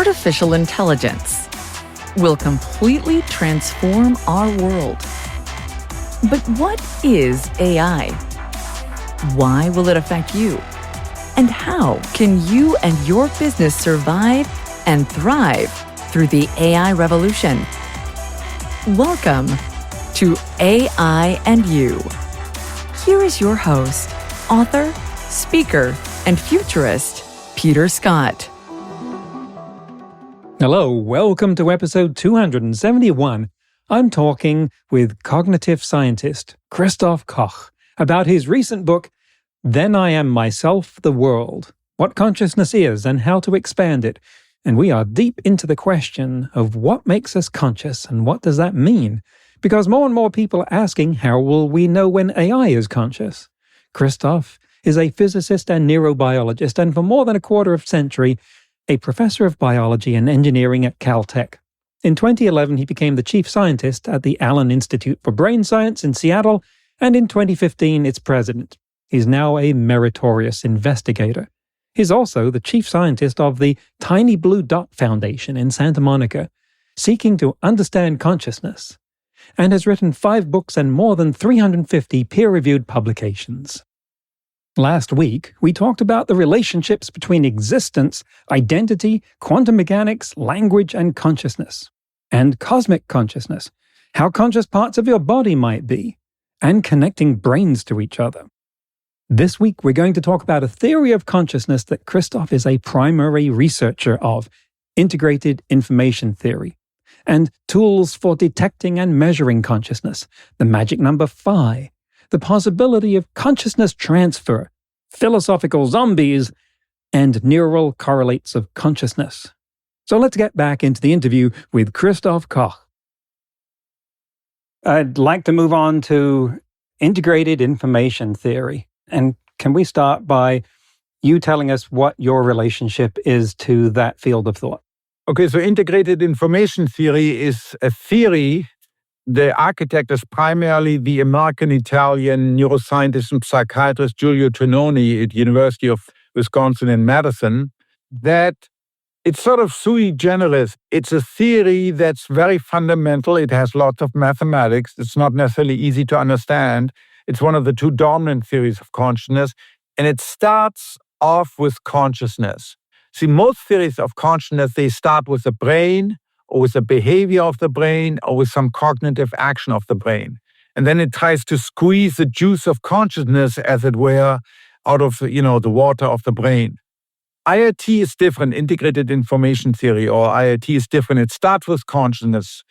artificial intelligence will completely transform our world. But what is AI? Why will it affect you? And how can you and your business survive and thrive through the AI revolution? Welcome to AI and You. Here is your host, author, speaker, and futurist, Peter Scott. Hello, welcome to episode 271. I'm talking with cognitive scientist Christof Koch about his recent book, Then I Am Myself, the World, What Consciousness Is and How to Expand It. And we are deep into the question of what makes us conscious and what does that mean? Because more and more people are asking, how will we know when AI is conscious? Christof is a physicist and neurobiologist, and for more than a quarter of a century, a professor of biology and engineering at Caltech. In 2011, he became the chief scientist at the Allen Institute for Brain Science in Seattle, and in 2015, its president. He's now a meritorious investigator. He's also the chief scientist of the Tiny Blue Dot Foundation in Santa Monica, seeking to understand consciousness, and has written 5 books and more than 350 peer-reviewed publications. Last week, we talked about the relationships between existence, identity, quantum mechanics, language, and consciousness, and cosmic consciousness, how conscious parts of your body might be, and connecting brains to each other. This week, we're going to talk about a theory of consciousness that Christof is a primary researcher of, integrated information theory, and tools for detecting and measuring consciousness, the magic number phi, the possibility of consciousness transfer, philosophical zombies, and neural correlates of consciousness. So let's get back into the interview with Christof Koch. I'd like to move on to integrated information theory. And can we start by you telling us what your relationship is to that field of thought? Okay, so integrated information theory is a theory. The architect is primarily the American-Italian neuroscientist and psychiatrist Giulio Tononi at University of Wisconsin in Madison. That it's sort of sui generis. It's a theory that's very fundamental. It has lots of mathematics. It's not necessarily easy to understand. It's one of the 2 dominant theories of consciousness, and it starts off with consciousness. See, most theories of consciousness, they start with the brain, or with the behavior of the brain, or with some cognitive action of the brain. And then it tries to squeeze the juice of consciousness, as it were, out of the water of the brain. IIT is different, integrated information theory, or IIT is different. It starts with consciousness.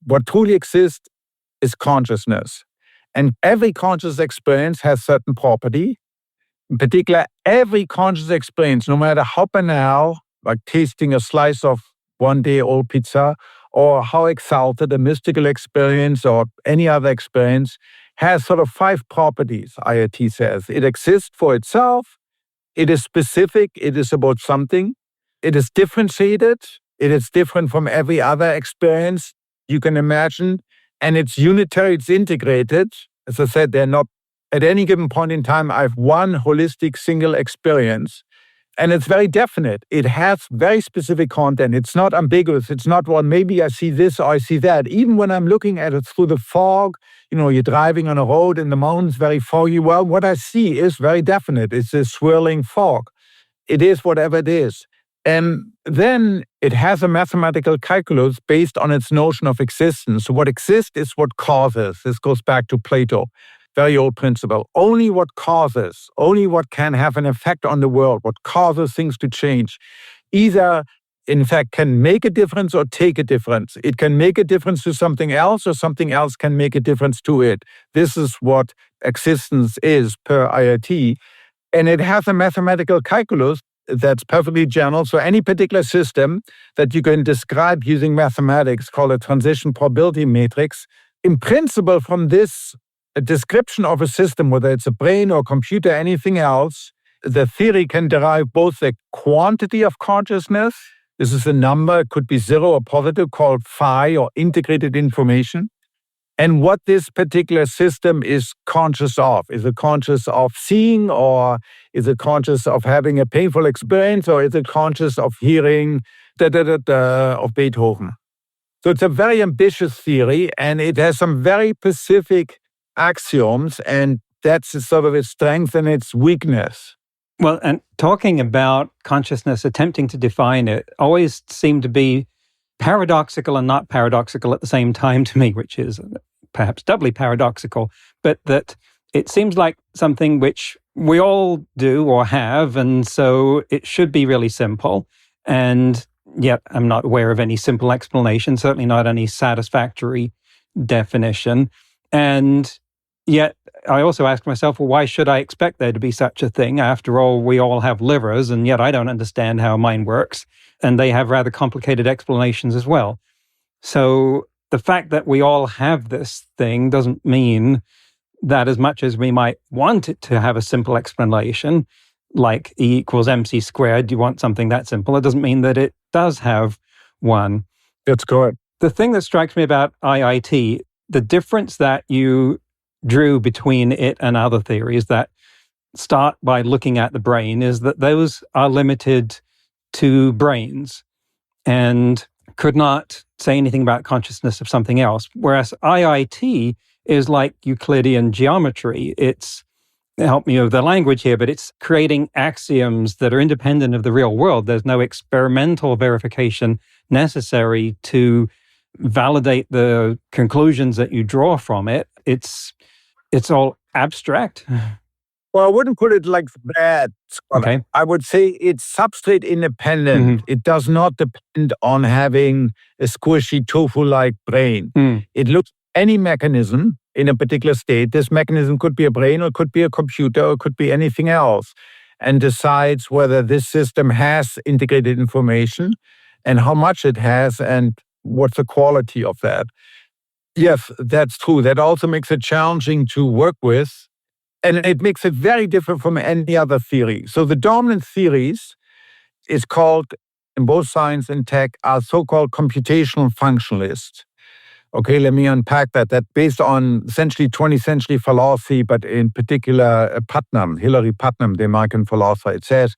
What truly exists is consciousness. And every conscious experience has certain property. In particular, every conscious experience, no matter how banal, like tasting a slice of one-day-old pizza, or how exalted a mystical experience or any other experience, has sort of 5 properties, IIT says. It exists for itself, it is specific, it is about something, it is differentiated, it is different from every other experience you can imagine, and it's unitary, it's integrated. As I said, they're not, at any given point in time, I have one holistic single experience. And it's very definite. It has very specific content. It's not ambiguous. It's not, well, maybe I see this or I see that. Even when I'm looking at it through the fog, you're driving on a road in the mountains, very foggy. Well, what I see is very definite. It's a swirling fog. It is whatever it is. And then it has a mathematical calculus based on its notion of existence. So what exists is what causes. This goes back to Plato. Very old principle. Only what causes, only what can have an effect on the world, what causes things to change, either, in fact, can make a difference or take a difference. It can make a difference to something else, or something else can make a difference to it. This is what existence is per IIT. And it has a mathematical calculus that's perfectly general. So any particular system that you can describe using mathematics, called a transition probability matrix, in principle, from this a description of a system, whether it's a brain or computer, anything else, the theory can derive both the quantity of consciousness. This is a number, it could be 0 or positive, called phi, or integrated information. and what this particular system is conscious of. Is it conscious of seeing, or is it conscious of having a painful experience, or is it conscious of hearing of Beethoven. So it's a very ambitious theory, and it has some very specific axioms, and that's sort of its strength and its weakness. Well, and talking about consciousness, attempting to define it, always seemed to be paradoxical and not paradoxical at the same time to me, which is perhaps doubly paradoxical, but that it seems like something which we all do or have, and so it should be really simple. And yet I'm not aware of any simple explanation, certainly not any satisfactory definition. And yet I also ask myself, well, why should I expect there to be such a thing? After all, we all have livers, and yet I don't understand how mine works. And they have rather complicated explanations as well. So the fact that we all have this thing doesn't mean that as much as we might want it to have a simple explanation, like E equals mc squared, you want something that simple, it doesn't mean that it does have one. That's correct. The thing that strikes me about IIT, the difference that you drew between it and other theories that start by looking at the brain is that those are limited to brains and could not say anything about consciousness of something else. Whereas IIT is like Euclidean geometry. It's, help me with the language here, but it's creating axioms that are independent of the real world. There's no experimental verification necessary to validate the conclusions that you draw from it. It's all abstract. Well, I wouldn't put it like that, Scott. Okay. I would say it's substrate independent. Mm-hmm. It does not depend on having a squishy tofu-like brain. It looks at any mechanism in a particular state. This mechanism could be a brain, or it could be a computer, or it could be anything else, and decides whether this system has integrated information and how much it has and what's the quality of that. Yes, that's true. That also makes it challenging to work with. And it makes it very different from any other theory. So the dominant theories is called, in both science and tech, are so-called computational functionalists. Okay, let me unpack that. That based on essentially 20th century philosophy, but in particular Hilary Putnam, the American philosopher, it says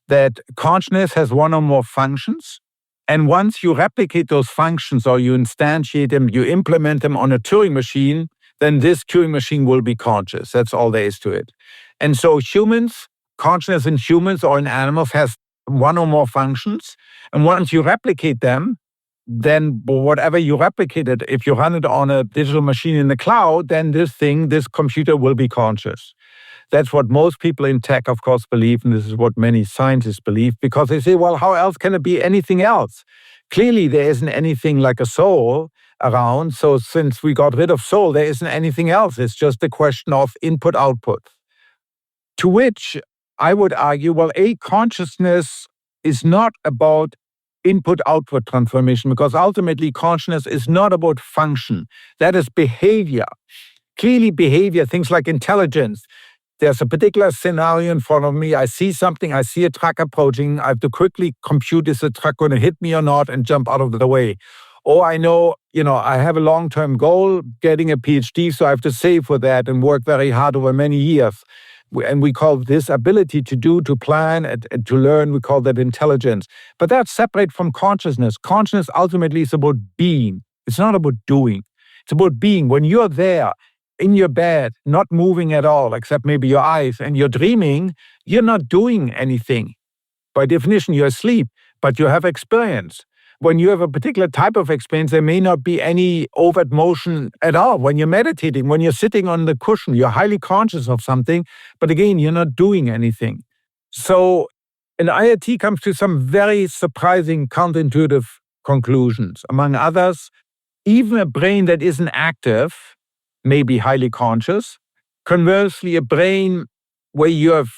that consciousness has one or more functions. And once you replicate those functions or you instantiate them, you implement them on a Turing machine, then this Turing machine will be conscious. That's all there is to it. And so consciousness in humans or in animals has one or more functions. And once you replicate them, then whatever you replicated, if you run it on a digital machine in the cloud, then this computer will be conscious. That's what most people in tech, of course, believe, and this is what many scientists believe, because they say, well, how else can it be anything else? Clearly, there isn't anything like a soul around. So since we got rid of soul, there isn't anything else. It's just a question of input-output. To which I would argue, well, consciousness is not about input-output transformation, because ultimately consciousness is not about function. That is behavior. Clearly behavior, things like intelligence. There's a particular scenario in front of me. I see something, I see a truck approaching. I have to quickly compute, is the truck going to hit me or not, and jump out of the way. Or I know, I have a long-term goal, getting a PhD, so I have to save for that and work very hard over many years. And we call this ability to plan and to learn, we call that intelligence. But that's separate from consciousness. Consciousness ultimately is about being. It's not about doing. It's about being. When you're there in your bed, not moving at all, except maybe your eyes, and you're dreaming, you're not doing anything. By definition, you're asleep, but you have experience. When you have a particular type of experience, there may not be any overt motion at all. When you're meditating, when you're sitting on the cushion, you're highly conscious of something, but again, you're not doing anything. So an IIT comes to some very surprising, counterintuitive conclusions. Among others, even a brain that isn't active may be highly conscious. Conversely, a brain where you have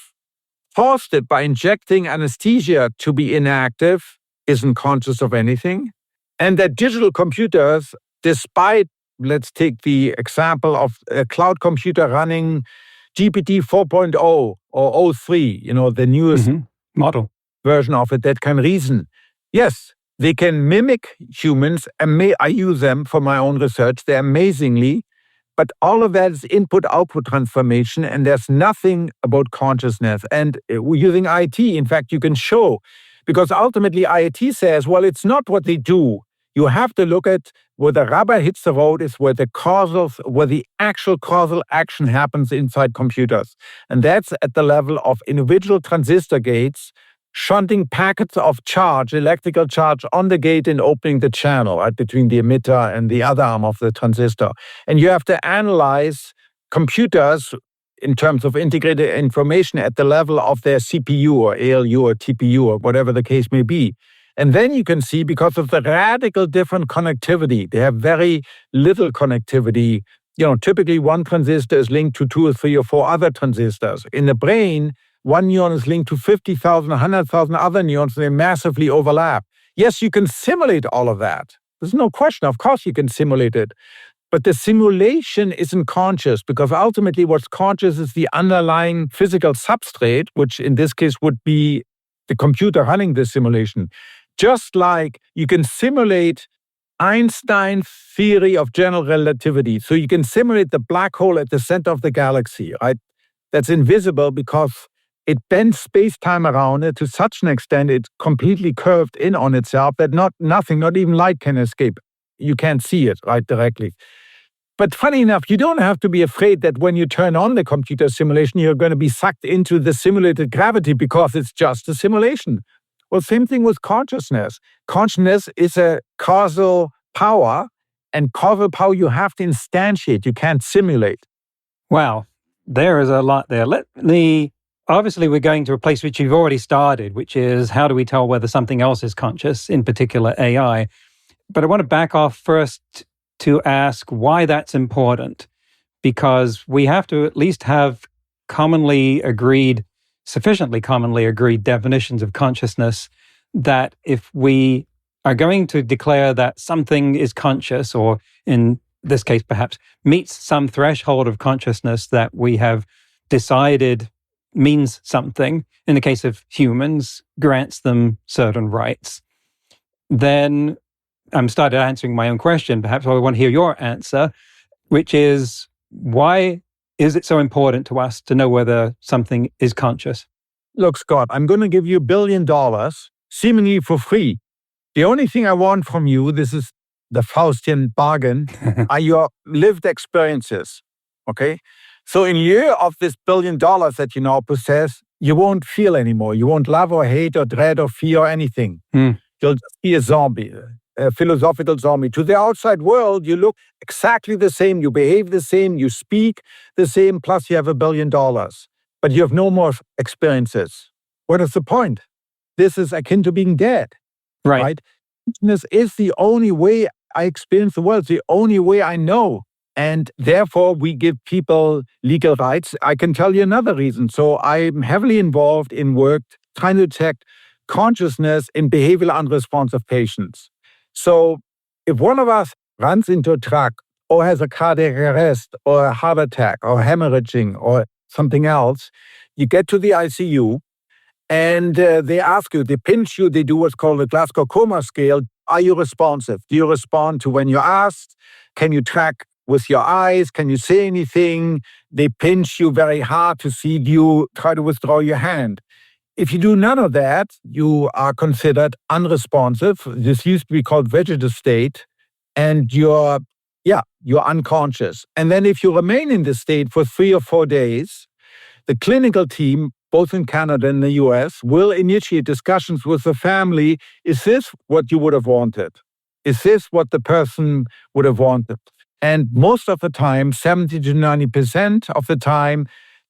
forced it by injecting anesthesia to be inactive isn't conscious of anything. And that digital computers, despite, let's take the example of a cloud computer running GPT 4.0 or 03, the newest model version of it that can reason. Yes, they can mimic humans, and I use them for my own research. They're amazingly, but all of that is input-output transformation, and there's nothing about consciousness. And using IT, in fact, you can show Because ultimately IoT says, well, it's not what they do. You have to look at where the rubber hits the road is where the actual causal action happens inside computers. And that's at the level of individual transistor gates shunting packets of charge, electrical charge, on the gate and opening the channel, right, between the emitter and the other arm of the transistor. And you have to analyze computers in terms of integrated information at the level of their CPU or ALU or TPU or whatever the case may be. And then you can see, because of the radical different connectivity, they have very little connectivity. Typically one transistor is linked to 2 or 3 or 4 other transistors. In the brain, one neuron is linked to 50,000, 100,000 other neurons, and they massively overlap. Yes, you can simulate all of that. There's no question. Of course you can simulate it. But the simulation isn't conscious, because ultimately what's conscious is the underlying physical substrate, which in this case would be the computer running this simulation. Just like you can simulate Einstein's theory of general relativity. So you can simulate the black hole at the center of the galaxy, right? That's invisible because it bends space-time around it to such an extent it's completely curved in on itself that nothing, not even light, can escape. You can't see it, right, directly. But funny enough, you don't have to be afraid that when you turn on the computer simulation, you're going to be sucked into the simulated gravity because it's just a simulation. Well, same thing with consciousness. Consciousness is a causal power, and causal power you have to instantiate. You can't simulate. Wow, there is a lot there. Obviously, we're going to a place which you've already started, which is how do we tell whether something else is conscious, in particular AI. But I want to back off first to ask why that's important, because we have to at least have sufficiently commonly agreed definitions of consciousness, that if we are going to declare that something is conscious, or in this case perhaps meets some threshold of consciousness that we have decided means something, in the case of humans, grants them certain rights, then I'm started answering my own question. Perhaps I want to hear your answer, which is, why is it so important to us to know whether something is conscious? Look, Scott, I'm going to give you $1 billion, seemingly for free. The only thing I want from you, this is the Faustian bargain, are your lived experiences, okay? So in lieu of this $1 billion that you now possess, you won't feel anymore. You won't love or hate or dread or fear or anything. You'll just be a zombie, a philosophical zombie. To the outside world, you look exactly the same, you behave the same, you speak the same, plus you have $1 billion. But you have no more experiences. What is the point? This is akin to being dead. Right? Consciousness is the only way I experience the world, the only way I know. And therefore, we give people legal rights. I can tell you another reason. So I'm heavily involved in work trying to detect consciousness in behavioral unresponsive patients. So if one of us runs into a truck or has a cardiac arrest or a heart attack or hemorrhaging or something else, you get to the ICU and they ask you, they pinch you, they do what's called the Glasgow Coma Scale. Are you responsive? Do you respond to when you're asked? Can you track with your eyes? Can you say anything? They pinch you very hard to see you try to withdraw your hand. If you do none of that, you are considered unresponsive. This used to be called vegetative state, and you're unconscious. And then if you remain in this state for 3 or 4 days, the clinical team, both in Canada and the US, will initiate discussions with the family. Is this what you would have wanted? Is this what the person would have wanted? And most of the time, 70 to 90% of the time,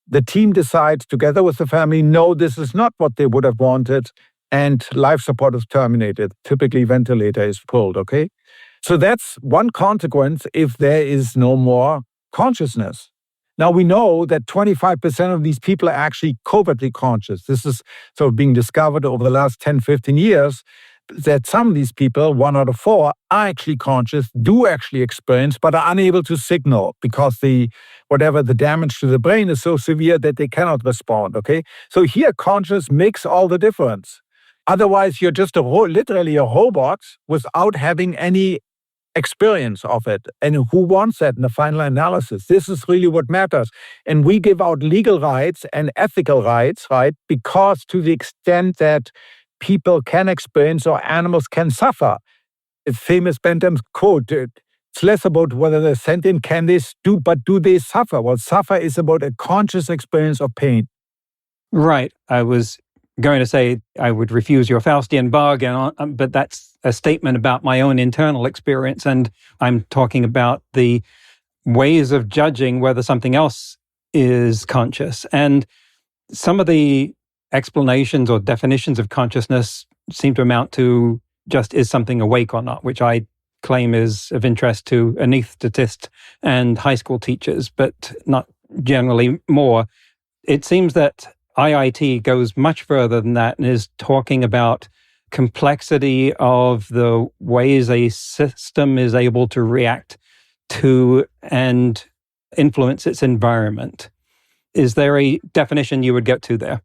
the team decides together with the family, no, this is not what they would have wanted, and life support is terminated. Typically, ventilator is pulled, okay? So that's one consequence if there is no more consciousness. Now, we know that 25% of these people are actually covertly conscious. This is sort of being discovered over the last 10, 15 years, that some of these people, 1 out of 4, are actually conscious, do actually experience, but are unable to signal because the damage to the brain is so severe that they cannot respond, okay? So here, conscious makes all the difference. Otherwise, you're just literally a robot without having any experience of it. And who wants that in the final analysis? This is really what matters. And we give out legal rights and ethical rights, right? Because to the extent that people can experience or animals can suffer. It's famous Bentham's quote. It's less about whether they're sentient, can they do, but do they suffer? Well, suffer is about a conscious experience of pain. Right. I was going to say I would refuse your Faustian bargain, but that's a statement about my own internal experience. And I'm talking about the ways of judging whether something else is conscious. And some of the explanations or definitions of consciousness seem to amount to just is something awake or not, which I claim is of interest to anaesthetists and high school teachers, but not generally more. It seems that IIT goes much further than that and is talking about complexity of the ways a system is able to react to and influence its environment. Is there a definition you would get to there?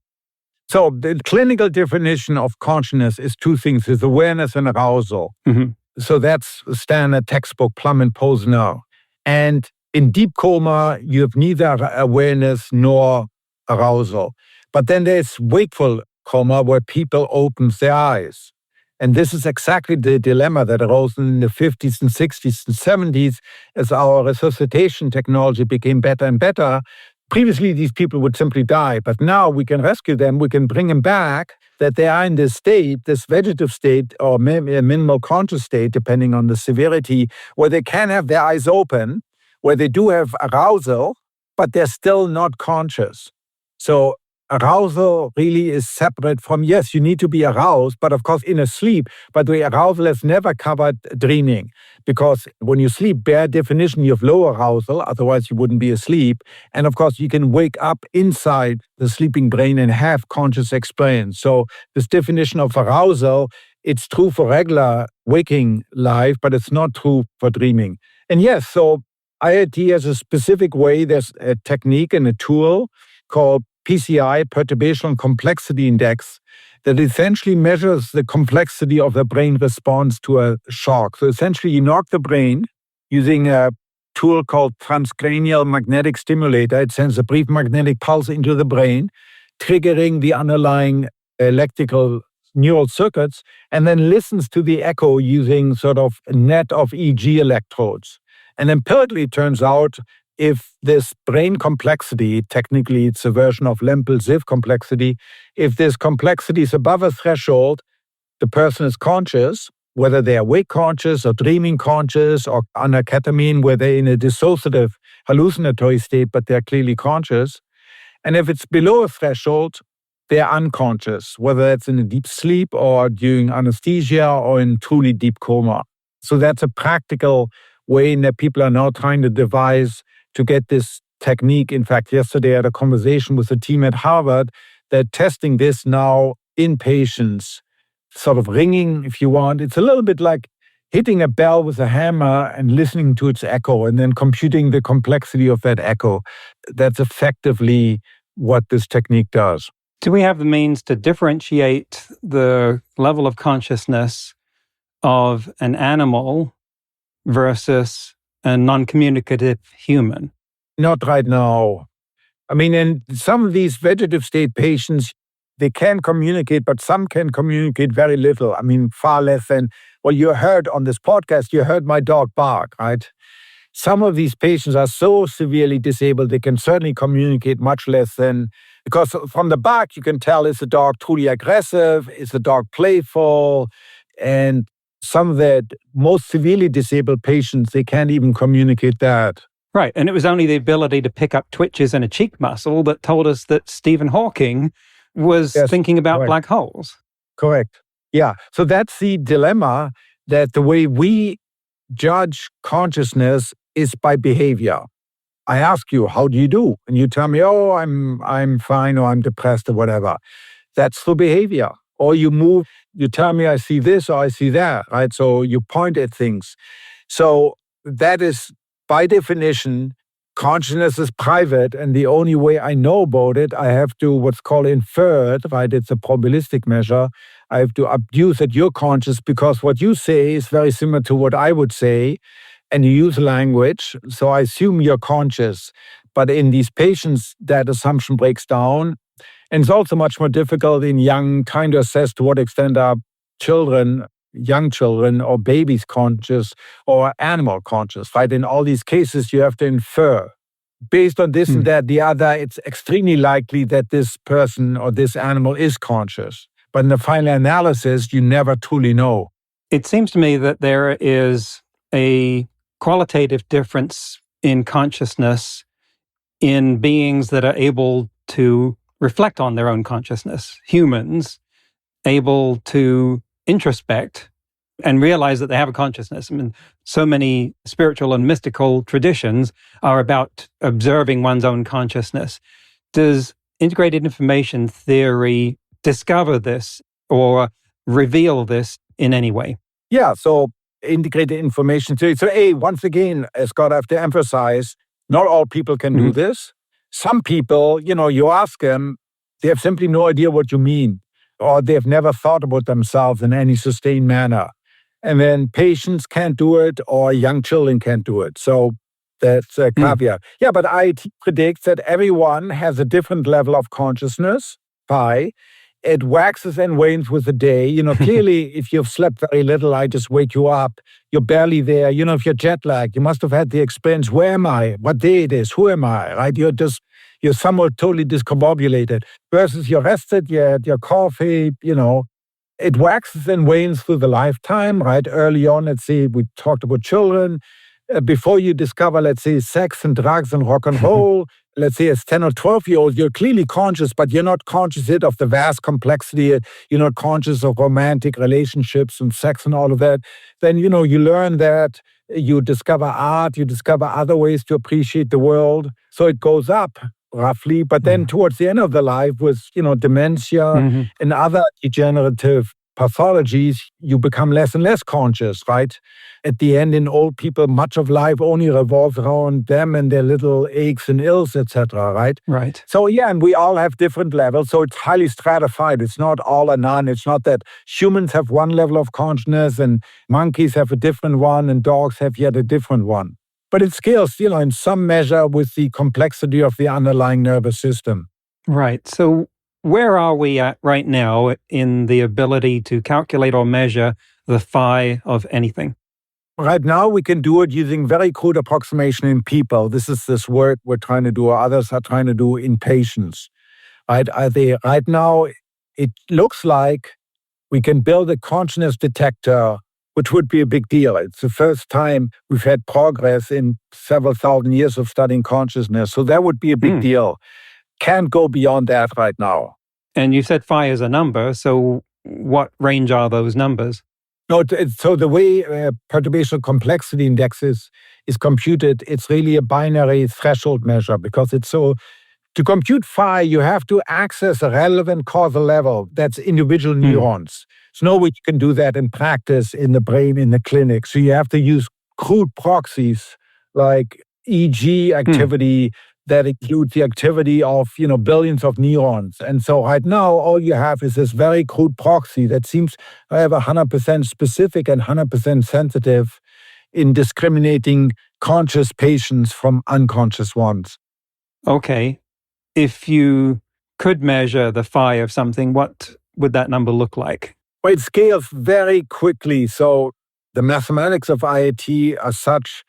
So the clinical definition of consciousness is two things, is awareness and arousal. Mm-hmm. So that's standard textbook, Plum and Posner. And in deep coma, you have neither awareness nor arousal. But then there's wakeful coma where people open their eyes. And this is exactly the dilemma that arose in the 50s and 60s and 70s as our resuscitation technology became better and better. Previously, these people would simply die, but now we can rescue them, we can bring them back, that they are in this state, this vegetative state or minimal conscious state, depending on the severity, where they can have their eyes open, where they do have arousal, but they're still not conscious. So arousal really is separate from, yes, you need to be aroused, but of course in a sleep, but the arousal has never covered dreaming. Because when you sleep, bare definition, you have low arousal, otherwise you wouldn't be asleep. And of course, you can wake up inside the sleeping brain and have conscious experience. So this definition of arousal, it's true for regular waking life, but it's not true for dreaming. And yes, so IIT has a specific way, there's a technique and a tool called PCI, Perturbation Complexity Index, that essentially measures the complexity of the brain response to a shock. So essentially, you knock the brain using a tool called transcranial magnetic stimulator. It sends a brief magnetic pulse into the brain, triggering the underlying electrical neural circuits, and then listens to the echo using sort of a net of EEG electrodes. And empirically, it turns out if this brain complexity, technically it's a version of Lempel-Ziff complexity, if this complexity is above a threshold, the person is conscious, whether they're awake conscious or dreaming conscious or under ketamine, where they're in a dissociative hallucinatory state, but they're clearly conscious. And if it's below a threshold, they're unconscious, whether that's in a deep sleep or during anesthesia or in truly deep coma. So that's a practical way that people are now trying to devise to get this technique. In fact, yesterday I had a conversation with a team at Harvard. They're testing this now in patients, sort of ringing, if you want. It's a little bit like hitting a bell with a hammer and listening to its echo and then computing the complexity of that echo. That's effectively what this technique does. Do we have the means to differentiate the level of consciousness of an animal versus a non-communicative human? Not right now. I mean, in some of these vegetative state patients, they can communicate, but some can communicate very little. I mean, far less than, well, you heard on this podcast, you heard my dog bark, right? Some of these patients are so severely disabled, they can certainly communicate much less than, because from the bark, you can tell, is the dog truly aggressive? Is the dog playful? And some of the most severely disabled patients, they can't even communicate that. Right. And it was only the ability to pick up twitches in a cheek muscle that told us that Stephen Hawking was thinking about correct. Black holes. Correct. Yeah. So that's the dilemma, that the way we judge consciousness is by behavior. I ask you, how do you do? And you tell me, oh, I'm fine, or I'm depressed, or whatever. That's through behavior. Or you move, you tell me I see this or I see that, right? So you point at things. So that is, by definition, consciousness is private, and the only way I know about it, I have to what's called infer it, right? It's a probabilistic measure. I have to abuse that you're conscious because what you say is very similar to what I would say, and you use language, so I assume you're conscious. But in these patients, that assumption breaks down. And it's also much more difficult in young, trying to assess to what extent are children, young children or babies conscious or animal conscious, right? In all these cases, you have to infer. Based on this and that, the other, it's extremely likely that this person or this animal is conscious. But in the final analysis, you never truly know. It seems to me that there is a qualitative difference in consciousness in beings that are able to reflect on their own consciousness. Humans able to introspect and realize that they have a consciousness. I mean, so many spiritual and mystical traditions are about observing one's own consciousness. Does integrated information theory discover this or reveal this in any way? Yeah, so integrated information theory. So once again, Scott, I have to emphasize, not all people can do this. Some people, you ask them, they have simply no idea what you mean, or they've never thought about themselves in any sustained manner. And then patients can't do it, or young children can't do it. So that's a caveat. Yeah, but IT predicts that everyone has a different level of consciousness. Phi. It waxes and wanes with the day. Clearly, if you've slept very little, I just wake you up. You're barely there. If you're jet lagged, you must have had the experience. Where am I? What day it is? Who am I? Right? You're somewhat totally discombobulated. Versus you're rested, you had your coffee, it waxes and wanes through the lifetime, right? Early on, let's see, we talked about children. Before you discover, let's say, sex and drugs and rock and roll, let's say as 10 or 12-year-old, you're clearly conscious, but you're not conscious yet of the vast complexity. You're not conscious of romantic relationships and sex and all of that. Then, you learn that, you discover art, you discover other ways to appreciate the world. So it goes up roughly, but then towards the end of the life with, dementia and other degenerative pathologies, you become less and less conscious, right? At the end, in old people, much of life only revolves around them and their little aches and ills, etc., right? Right. So yeah, and we all have different levels, so it's highly stratified. It's not all or none. It's not that humans have one level of consciousness and monkeys have a different one and dogs have yet a different one. But it scales, in some measure with the complexity of the underlying nervous system. Right. So where are we at right now in the ability to calculate or measure the phi of anything? Right now, we can do it using very crude approximation in people. This is this work we're trying to do, or others are trying to do in patients. Right now, it looks like we can build a consciousness detector, which would be a big deal. It's the first time we've had progress in several thousand years of studying consciousness. So that would be a big deal. Can't go beyond that right now. And you said phi is a number, so what range are those numbers? No, so the way perturbational complexity index is computed, it's really a binary threshold measure because it's so. To compute phi, you have to access a relevant causal level. That's individual neurons. So nobody can do that in practice in the brain in the clinic. So you have to use crude proxies like EEG activity that includes the activity of billions of neurons. And so right now, all you have is this very crude proxy that seems to have 100% specific and 100% sensitive in discriminating conscious patients from unconscious ones. Okay. If you could measure the phi of something, what would that number look like? Well, it scales very quickly. So the mathematics of IoT are such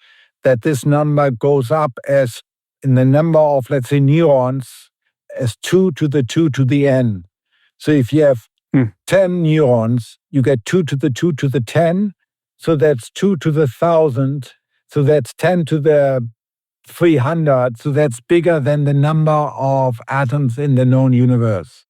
that this number goes up as in the number of, let's say, neurons as 2 to the 2 to the n. So if you have 10 neurons, you get 2 to the 2 to the 10. So that's 2 to the 1,000. So that's 10 to the 300. So that's bigger than the number of atoms in the known universe.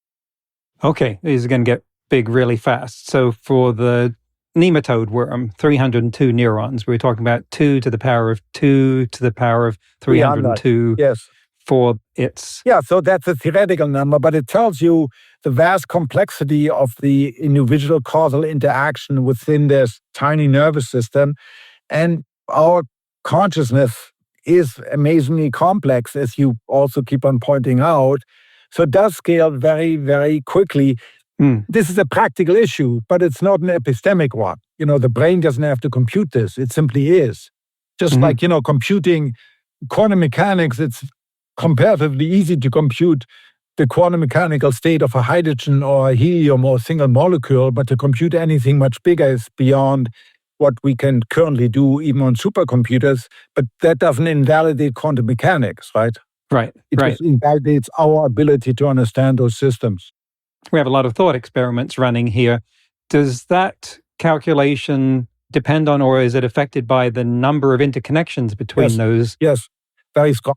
Okay, these are going to get big really fast. So for the nematode worm, 302 neurons. We're talking about 2 to the power of 2 to the power of 302 yes. for its... Yeah, so that's a theoretical number, but it tells you the vast complexity of the individual causal interaction within this tiny nervous system. And our consciousness is amazingly complex, as you also keep on pointing out. So it does scale very, very quickly. This is a practical issue, but it's not an epistemic one. The brain doesn't have to compute this. It simply is. Just like, computing quantum mechanics, it's comparatively easy to compute the quantum mechanical state of a hydrogen or a helium or a single molecule, but to compute anything much bigger is beyond what we can currently do even on supercomputers. But that doesn't invalidate quantum mechanics, right? Right, It right. just invalidates our ability to understand those systems. We have a lot of thought experiments running here. Does that calculation depend on, or is it affected by the number of interconnections between those? Yes, very strong.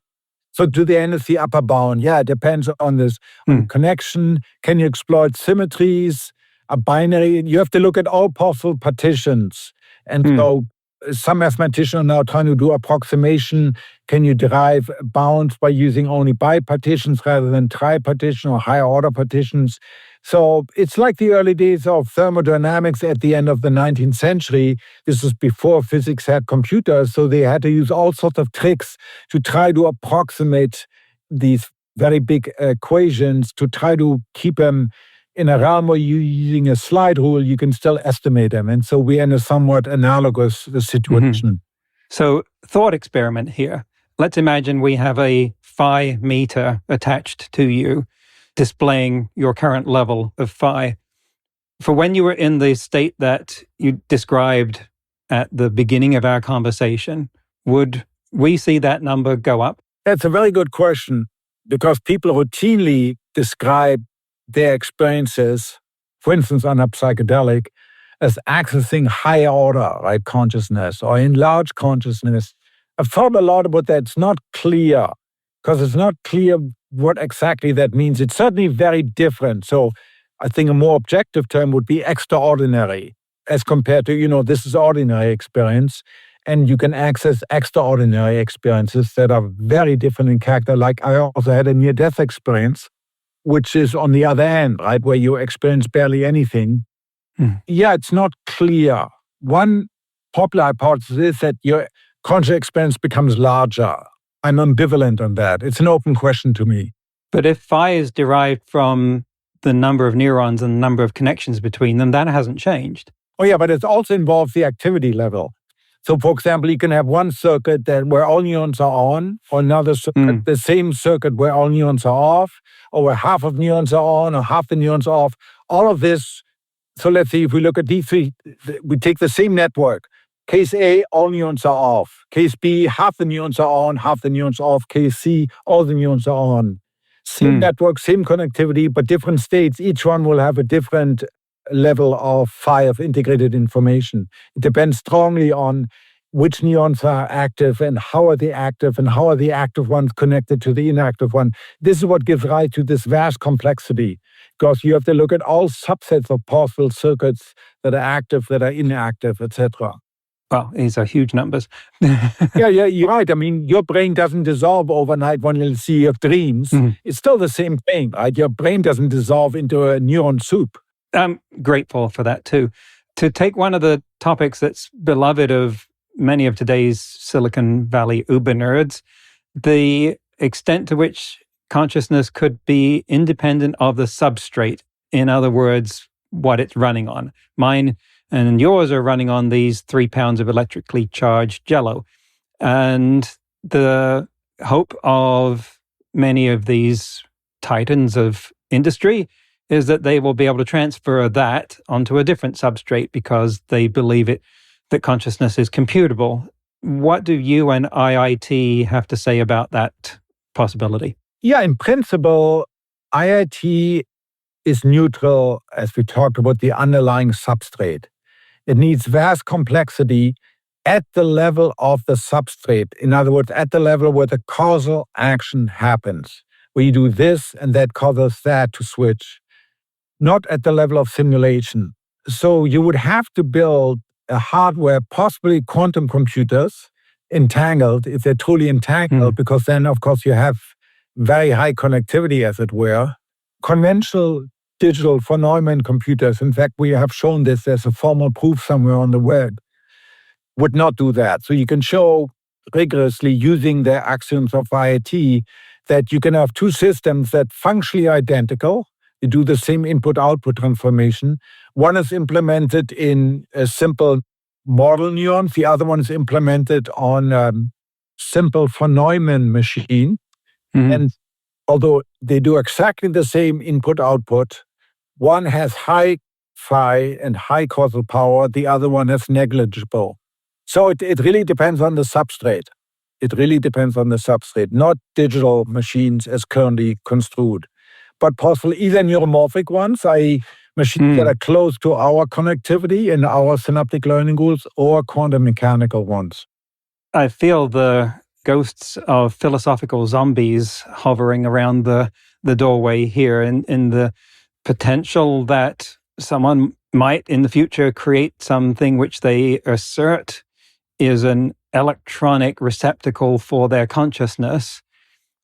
So to the end is the upper bound. Yeah, it depends on this on connection. Can you exploit symmetries? A binary. You have to look at all possible partitions. And so some mathematicians are now trying to do approximation. Can you derive bounds by using only bipartitions rather than tripartition or higher order partitions? So it's like the early days of thermodynamics at the end of the 19th century. This was before physics had computers, so they had to use all sorts of tricks to try to approximate these very big equations, to try to keep them in a realm where you're using a slide rule, you can still estimate them. And so we're in a somewhat analogous situation. So, thought experiment here. Let's imagine we have a phi meter attached to you, displaying your current level of phi. For when you were in the state that you described at the beginning of our conversation, would we see that number go up? That's a very good question, because people routinely describe their experiences, for instance, on a psychedelic, as accessing higher order, right, consciousness or enlarged consciousness. I've thought a lot about that. It's not clear, because it's not clear what exactly that means. It's certainly very different. So I think a more objective term would be extraordinary, as compared to, this is ordinary experience. And you can access extraordinary experiences that are very different in character. Like I also had a near-death experience, which is on the other end, right, where you experience barely anything. Yeah, it's not clear. One popular hypothesis is that your conscious experience becomes larger. I'm ambivalent on that. It's an open question to me. But if phi is derived from the number of neurons and the number of connections between them, that hasn't changed. Oh yeah, but it also involves the activity level. So, for example, you can have one circuit where all neurons are on, or another circuit, the same circuit where all neurons are off, or where half of neurons are on, or half the neurons are off. All of this. So let's see, if we look at these three, we take the same network. Case A, all neurons are off. Case B, half the neurons are on, half the neurons are off. Case C, all the neurons are on. Same network, same connectivity, but different states. Each one will have a different level of phi of integrated information. It depends strongly on which neurons are active and how are they active, and how are the active ones connected to the inactive one. This is what gives rise to this vast complexity, because you have to look at all subsets of possible circuits that are active, that are inactive, etc. Well, these are huge numbers. Yeah, you're right. I mean, your brain doesn't dissolve overnight when you see your dreams. It's still the same thing, right? Your brain doesn't dissolve into a neuron soup. I'm grateful for that too. To take one of the topics that's beloved of many of today's Silicon Valley Uber nerds, the extent to which consciousness could be independent of the substrate. In other words, what it's running on. Mine and yours are running on these 3 pounds of electrically charged jello. And the hope of many of these titans of industry is that they will be able to transfer that onto a different substrate because they believe that consciousness is computable. What do you and IIT have to say about that possibility? Yeah, in principle, IIT is neutral, as we talked about the underlying substrate. It needs vast complexity at the level of the substrate. In other words, at the level where the causal action happens, where you do this and that causes that to switch, not at the level of simulation. So you would have to build a hardware, possibly quantum computers, entangled, if they're truly entangled, because then, of course, you have very high connectivity, as it were. Conventional digital von Neumann computers, in fact, we have shown this, there's a formal proof somewhere on the web, would not do that. So you can show rigorously using the axioms of IIT that you can have two systems that functionally identical. You do the same input-output transformation. One is implemented in a simple model neurons. The other one is implemented on a simple von Neumann machine. And although they do exactly the same input-output. One has high phi and high causal power, the other one has negligible. So it really depends on the substrate. It really depends on the substrate, not digital machines as currently construed, but possibly either neuromorphic ones, i.e. machines that are close to our connectivity and our synaptic learning rules, or quantum mechanical ones. I feel the ghosts of philosophical zombies hovering around the doorway here, in the potential that someone might in the future create something which they assert is an electronic receptacle for their consciousness.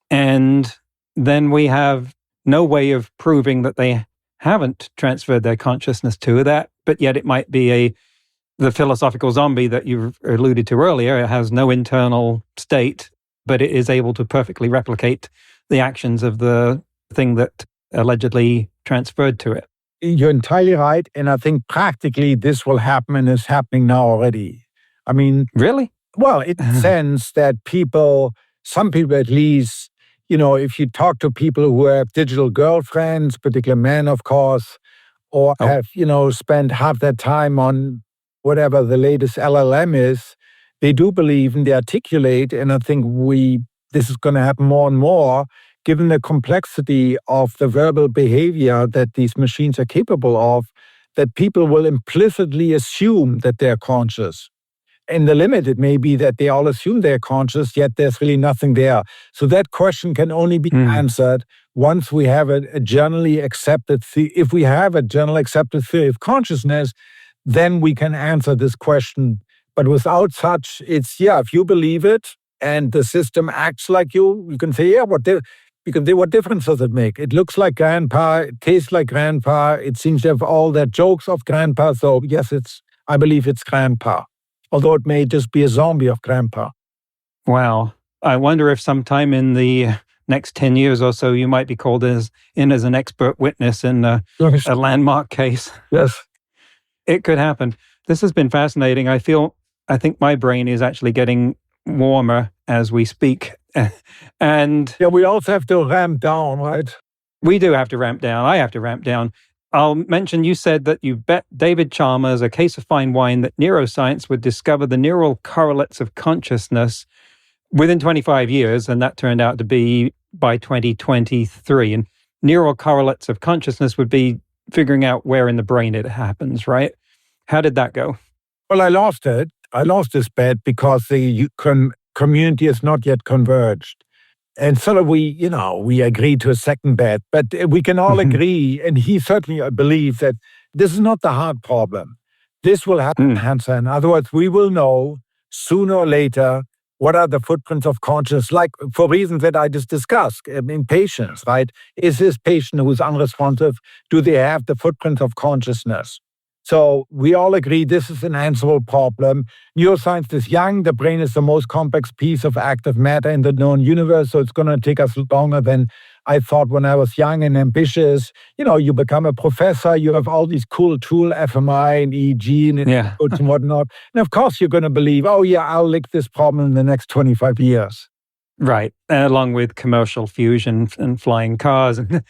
And then we have no way of proving that they haven't transferred their consciousness to that, but yet it might be the philosophical zombie that you alluded to earlier. It has no internal state, but it is able to perfectly replicate the actions of the thing that allegedly transferred to it. You're entirely right. And I think practically this will happen and is happening now already. I mean... Really? Well, in the sense that some people at least, if you talk to people who have digital girlfriends, particularly men, of course, or have, spent half their time on whatever the latest LLM is, they do believe and they articulate, and I think this is going to happen more and more, given the complexity of the verbal behavior that these machines are capable of, that people will implicitly assume that they're conscious. In the limit, it may be that they all assume they're conscious, yet there's really nothing there. So that question can only be answered once we have a generally accepted if we have a generally accepted theory of consciousness, then we can answer this question. But without such, if you believe it and the system acts like you can say, what difference does it make? It looks like grandpa, it tastes like grandpa, it seems to have all the jokes of grandpa, so yes, I believe it's grandpa. Although it may just be a zombie of grandpa. Wow. I wonder if sometime in the next 10 years or so, you might be called in as an expert witness in a landmark case. Yes. It could happen. This has been fascinating. I think my brain is actually getting warmer as we speak. And we also have to ramp down, right? We do have to ramp down. I have to ramp down. I'll mention, you said that you bet David Chalmers a case of fine wine that neuroscience would discover the neural correlates of consciousness within 25 years, and that turned out to be by 2023. And neural correlates of consciousness would be figuring out where in the brain it happens, right? How did that go? Well, I lost it. I lost this bet because the community is not yet converged. And so we agreed to a second bet, but we can all agree, and he certainly believes that this is not the hard problem. This will happen, answer. In other words, we will know sooner or later what are the footprints of consciousness, like for reasons that I just discussed. In patients, right? Is this patient who's unresponsive, do they have the footprints of consciousness? So we all agree this is an answerable problem. Neuroscience is young. The brain is the most complex piece of active matter in the known universe. So it's going to take us longer than I thought when I was young and ambitious. You become a professor. You have all these cool tools, fMRI and EEG and whatnot. And of course, you're going to believe, I'll lick this problem in the next 25 years. Right. Along with commercial fusion and flying cars and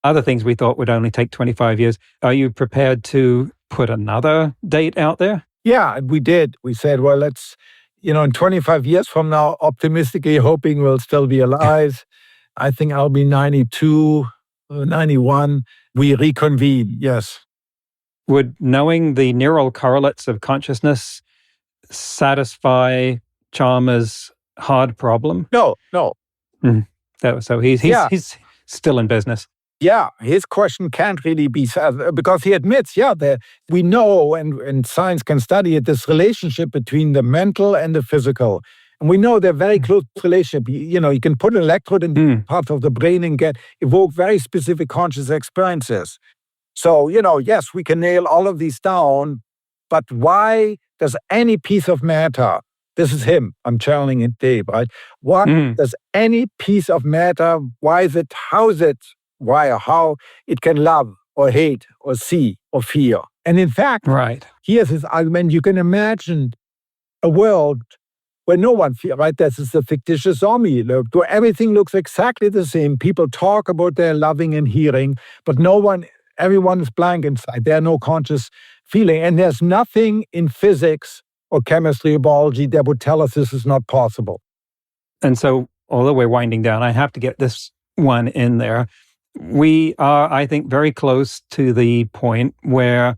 other things we thought would only take 25 years. Are you prepared to put another date out there? Yeah, we did. We said, well, let's, in 25 years from now, optimistically hoping we'll still be alive. I think I'll be 92, 91. We reconvene, yes. Would knowing the neural correlates of consciousness satisfy Chalmers' hard problem? No. So he's still in business. Yeah, his question can't really be because he admits, that we know and science can study it, this relationship between the mental and the physical. And we know they're very close relationship. You can put an electrode in parts of the brain and evoke very specific conscious experiences. So, yes, we can nail all of these down, but why does any piece of matter, this is him, I'm channeling it Dave, right? Why does any piece of matter, how is it, why or how it can love or hate or see or fear? And in fact, right. Here's his argument. You can imagine a world where no one feels, right? This is a fictitious zombie. Look, where everything looks exactly the same. People talk about their loving and hearing, but everyone is blank inside. There are no conscious feeling. And there's nothing in physics or chemistry or biology that would tell us this is not possible. And so, although we're winding down, I have to get this one in there. We are, I think, very close to the point where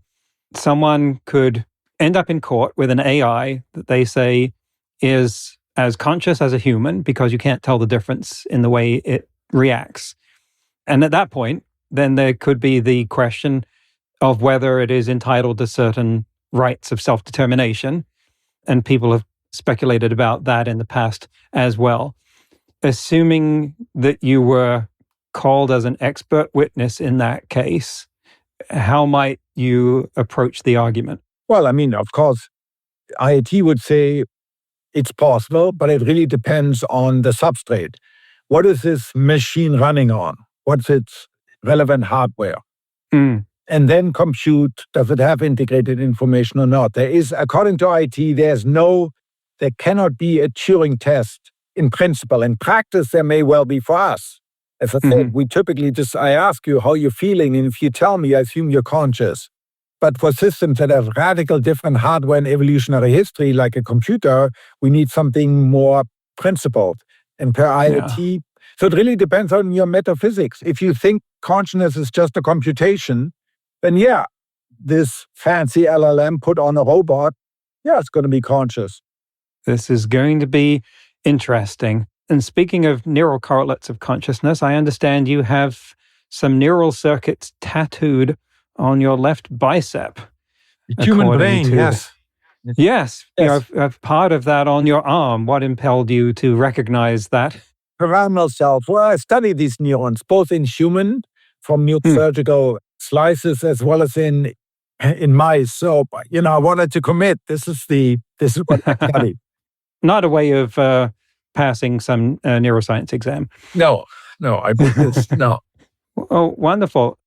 someone could end up in court with an AI that they say is as conscious as a human because you can't tell the difference in the way it reacts. And at that point, then there could be the question of whether it is entitled to certain rights of self-determination. And people have speculated about that in the past as well. Assuming that you were called as an expert witness in that case, how might you approach the argument? Well, I mean, of course, IIT would say it's possible, but it really depends on the substrate. What is this machine running on? What's its relevant hardware? And then compute, does it have integrated information or not? There is, according to IIT, there cannot be a Turing test in principle. In practice, there may well be for us. As I said, we typically I ask you how you're feeling, and if you tell me, I assume you're conscious. But for systems that have radical different hardware and evolutionary history, like a computer, we need something more principled. And per IoT, so it really depends on your metaphysics. If you think consciousness is just a computation, then this fancy LLM put on a robot, it's going to be conscious. This is going to be interesting. And speaking of neural correlates of consciousness, I understand you have some neural circuits tattooed on your left bicep. Human brain, yes. Yes. You have part of that on your arm. What impelled you to recognize that? Pyramidal cells. Well, I studied these neurons, both in human, from neurosurgical slices, as well as in mice. So, I wanted to commit. This is what I studied. Not a way of passing some neuroscience exam. No, I did this. No. Oh, wonderful.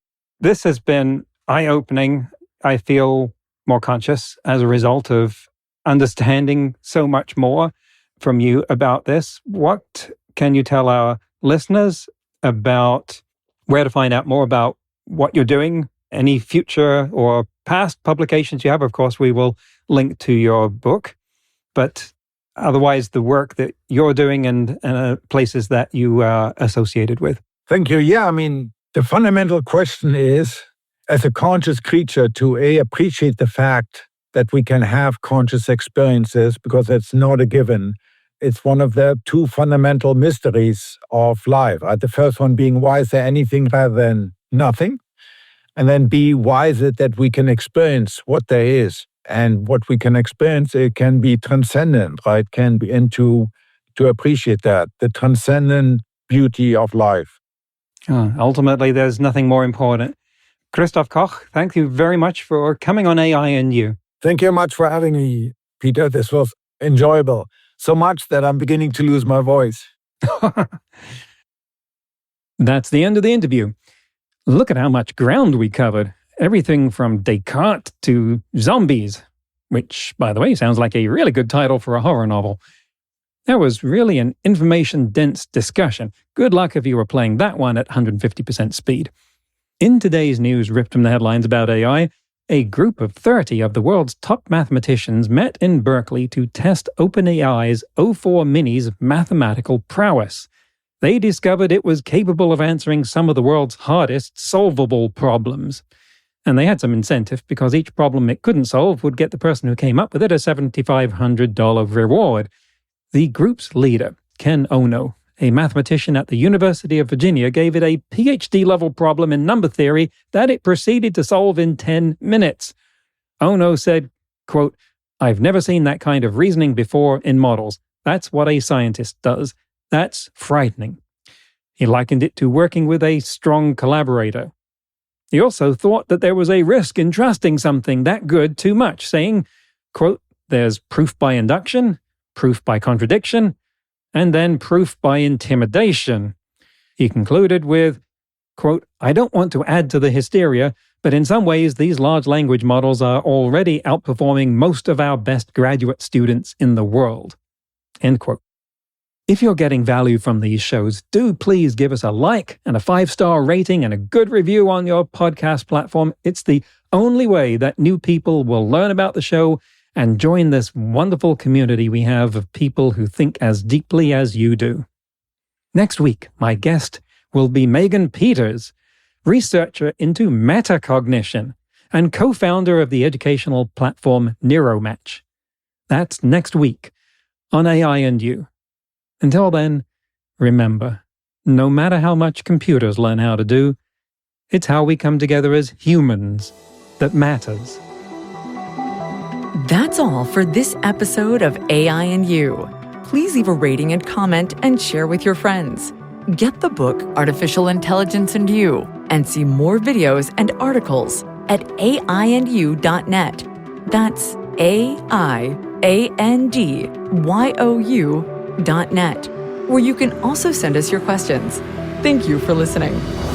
This has been eye-opening. I feel more conscious as a result of understanding so much more from you about this. What can you tell our listeners about where to find out more about what you're doing? Any future or past publications you have? Of course, we will link to your book, but otherwise the work that you're doing and places that you are associated with. Thank you. Yeah, I mean, the fundamental question is, as a conscious creature, to appreciate the fact that we can have conscious experiences, because it's not a given. It's one of the two fundamental mysteries of life. The first one being, why is there anything rather than nothing? And then B, why is it that we can experience what there is? And what we can experience, it can be transcendent, right? Can be, and to appreciate that, the transcendent beauty of life. Ultimately, there's nothing more important. Christof Koch, thank you very much for coming on AI and You. Thank you much for having me, Peter. This was enjoyable. So much that I'm beginning to lose my voice. That's the end of the interview. Look at how much ground we covered. Everything from Descartes to zombies, which, by the way, sounds like a really good title for a horror novel. That was really an information-dense discussion. Good luck if you were playing that one at 150% speed. In today's news ripped from the headlines about AI, a group of 30 of the world's top mathematicians met in Berkeley to test OpenAI's O4 Mini's mathematical prowess. They discovered it was capable of answering some of the world's hardest solvable problems. And they had some incentive, because each problem it couldn't solve would get the person who came up with it a $7,500 reward. The group's leader, Ken Ono, a mathematician at the University of Virginia, gave it a PhD-level problem in number theory that it proceeded to solve in 10 minutes. Ono said, quote, "I've never seen that kind of reasoning before in models. That's what a scientist does. That's frightening." He likened it to working with a strong collaborator. He also thought that there was a risk in trusting something that good too much, saying, quote, "There's proof by induction, proof by contradiction, and then proof by intimidation." He concluded with, quote, "I don't want to add to the hysteria, but in some ways these large language models are already outperforming most of our best graduate students in the world." End quote. If you're getting value from these shows, do please give us a like and a 5-star rating and a good review on your podcast platform. It's the only way that new people will learn about the show and join this wonderful community we have of people who think as deeply as you do. Next week, my guest will be Megan Peters, researcher into metacognition and co-founder of the educational platform Neuromatch. That's next week on AI and You. Until then, remember, no matter how much computers learn how to do, it's how we come together as humans that matters. That's all for this episode of AI and You. Please leave a rating and comment and share with your friends. Get the book Artificial Intelligence and You and see more videos and articles at aiandyou.net. That's aiandyou.net, where you can also send us your questions. Thank you for listening.